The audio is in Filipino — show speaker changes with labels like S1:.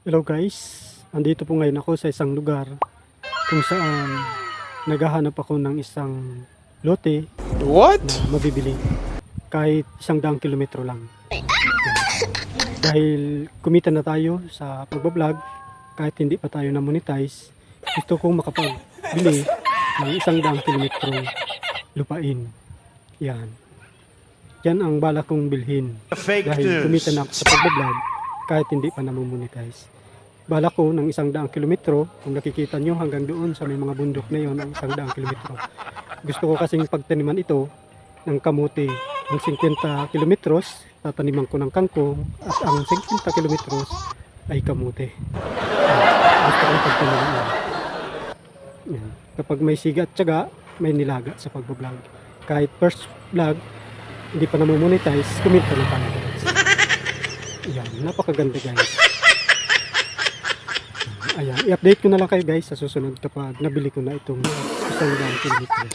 S1: Hello guys, andito po ngayon ako sa isang lugar kung saan naghahanap ako ng isang lote
S2: What?
S1: na mabibili kahit 100 kilometro lang. Dahil kumita na tayo sa pagbablog kahit hindi pa tayo na monetize, gusto kong makapagbili ng 100 kilometro lupain. Yan ang balak kong bilhin
S2: Fake
S1: dahil kumita
S2: news.
S1: na ako sa pagbablog kahit hindi pa namomonetize. Bala ko ng 100 kilometro, kung nakikita nyo hanggang doon sa may mga bundok na yon, ang 100 kilometro. Gusto ko kasing pagtaniman ito ng kamote. Ang 50 kilometros, tataniman ko ng kangkong at ang 50 kilometros ay kamote. Gusto ko pagtaniman yan. Yan. Kapag may siga at tiyaga, may nilaga sa pagbablog. Kahit first vlog, hindi pa namomonetize, kumita na tayo. Ayan, napakaganda guys. Ayan, i-update ko na lang kayo guys sa susunod kapag nabili ko na itong 100 kilometro.